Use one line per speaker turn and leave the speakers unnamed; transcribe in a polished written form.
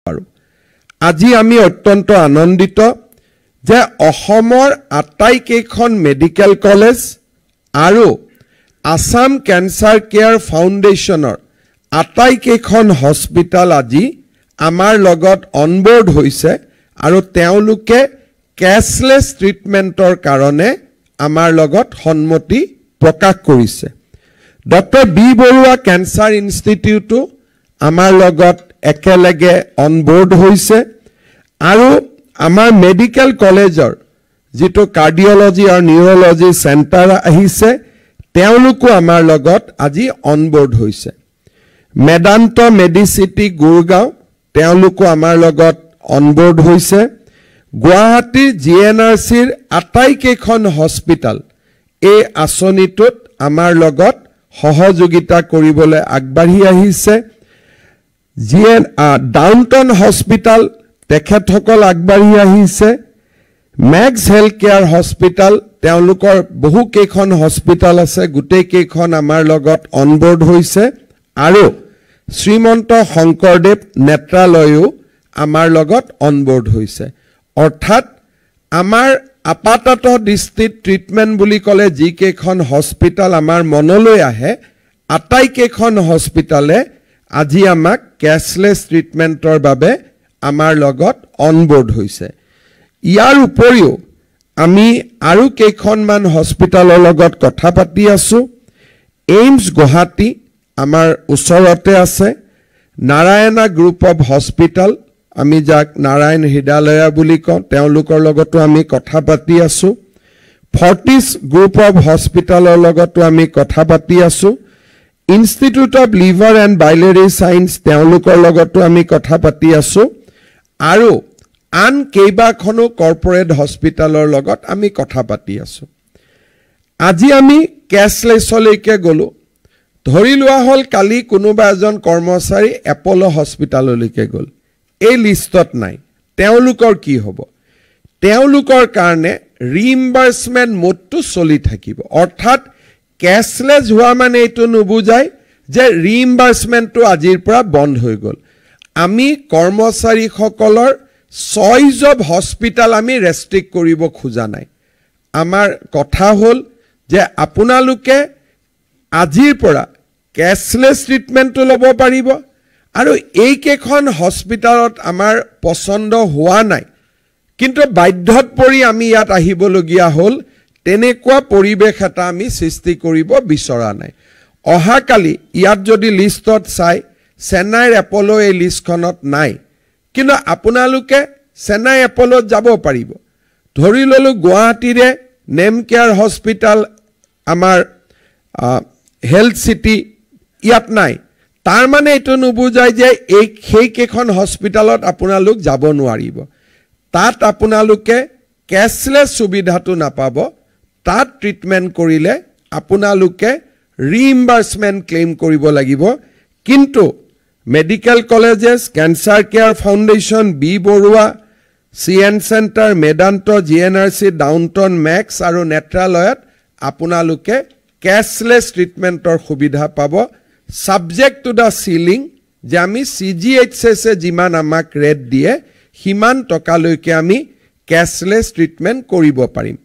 আজি আমি অত্যন্ত আনন্দিত যে অসমৰ আটাইকেইখন মেডিকেল কলেজ আৰু আসাম ক্যান্সাৰ কেয়াৰ ফাউণ্ডেশ্যনৰ আটাইকেইখন হস্পিটাল আজি আমাৰ লগত অনবোৰ্ড হৈছে আৰু তেওঁলোকে কেছলেছ ট্ৰিটমেণ্টৰ কাৰণে আমাৰ লগত সন্মতি প্ৰকাশ কৰিছে। ডক্টৰ বি বৰুৱা ক্যান্সাৰ ইনষ্টিটিউটো আমাৰ লগত একেলগে অনবোৰ্ড হৈছে আৰু আমাৰ মেডিকেল কলেজৰ যেটো কাৰ্ডিঅলজি আৰু নিউৰলজি সেন্টাৰ আহিছে তেওঁলোকো আমাৰ লগত আজি অনবোৰ্ড হৈছে। মেদান্ত মেডিচিটি গুৰগাঁও তেওঁলোকো আমাৰ লগত অনবোৰ্ড হৈছে। গুৱাহাটী জিএনআৰচিৰ আটাইকেইখন হস্পিটাল এই আঁচনিটোত আমাৰ লগত সহযোগিতা কৰিবলৈ আগবাঢ়ি আহিছে। ডাউনটাউন হস্পিটাল তেখেতসকল আগবাঢ়ি আহিছে। মেক্স হেল্থ কেয়াৰ হস্পিটাল তেওঁলোকৰ বহু কেইখন হস্পিটাল আছে গোটেই কেইখন আমাৰ লগত অনবোৰ্ড হৈছে আৰু শ্ৰীমন্ত শংকৰদেৱ নেত্ৰালয়ও আমাৰ লগত অনবোৰ্ড হৈছে। অৰ্থাৎ আমাৰ আপাতত দৃষ্টিত ট্ৰিটমেণ্ট বুলি ক'লে যি কেইখন হস্পিটাল আমাৰ মনলৈ আহে আটাইকেইখন হস্পিটালে আজি আমাক কেছলেছ ট্ৰিটমেণ্টৰ বাবে আমাৰ লগত অনবোৰ্ড হৈছে। ইয়াৰ উপৰিও আমি আৰু কেইখনমান হস্পিটালৰ লগত কথা পাতি আছো। এইমছ গুৱাহাটী আমাৰ ওচৰতে আছে। নাৰায়ণা গ্ৰুপ অফ হস্পিটাল আমি যাক নাৰায়ণ হৃদয়ালয়া বুলি কওঁ তেওঁলোকৰ লগতো আমি কথা পাতি আছো। ফৰ্টিছ গ্ৰুপ অফ হস্পিটালৰ লগতো আমি কথা পাতি আছো। Institute of liver and biliary science তেওঁলোকৰ লগতো আমি কথা পাতি আছো আৰু আন কেইবাখনো কৰ্পৰেট হস্পিটালৰ লগত আমি কথা পাতি আছো। আজি আমি কেছলেছলৈকে গলো। ধৰি লোৱা হল কালি কোনোবা এজন কৰ্মচাৰী এপলো হস্পিটাললৈকে গল, এই লিষ্টত নাই, তেওঁলোকৰ কি হ'ব? তেওঁলোকৰ কাৰণে ৰিইম্বাৰ্সমেন্ট মোডটো চলি থাকিব। অৰ্থাৎ কেছলেছ হোৱা মানে এইটো নুবুজায় যে ৰিইম্বাৰ্সমেন্টটো আজিৰ পৰা বন্ধ হৈ গল। আমি কৰ্মচাৰীসকলৰ চইজ অফ হস্পিটাল আমি ৰেষ্ট্ৰিক্ট কৰিব খোজা নাই। আমাৰ কথা হ'ল যে আপোনালোকে আজিৰ পৰা কেছলেছ ট্ৰিটমেণ্টটো ল'ব পাৰিব আৰু এই কেইখন হস্পিটালত আমাৰ পছন্দ হোৱা নাই কিন্তু বাধ্যত পৰি আমি ইয়াত আহিবলগীয়া হ'ল, তেনেকুৱা পৰিবেশ এটা আমি সৃষ্টি কৰিব বিচৰা নাই। অহাকালি ইয়াত যদি লিষ্টত চাই চেন্নাইৰ এপলো এই লিষ্টখনত নাই কিন্তু আপোনালোকে চেন্নাই এপলোত যাব পাৰিব। ধৰি ললো গুৱাহাটীৰে নেম কেয়াৰ হস্পিটাল আমাৰ হেল্থ সিটি ইয়াত নাই, তাৰ মানে এইটো নুবুজায় যে সেই কেইখন হস্পিটালত আপোনালোক যাব নোৱাৰিব। তাত আপোনালোকে কেছলেছ সুবিধাটো নাপাব। তাত ট্ৰিটমেণ্ট কৰিলে আপোনালোকে ৰিইম্বাৰ্সমেন্ট ক্লেইম কৰিব লাগিব। কিন্তু medical colleges, cancer care foundation, B Barooah, CN centre, Medanta, GNRC, Downtown, Max আৰু নেত্ৰালয়ত আপোনালোকে কেছলেছ ট্ৰিটমেণ্টৰ সুবিধা পাব। সাবজেক্ট টু দ্য সিলিং যে আমি CGHS যিমান আমাক ৰেট দিয়ে সিমান টকালৈকে আমি কেছলেছ ট্ৰিটমেণ্ট কৰিব পাৰিম।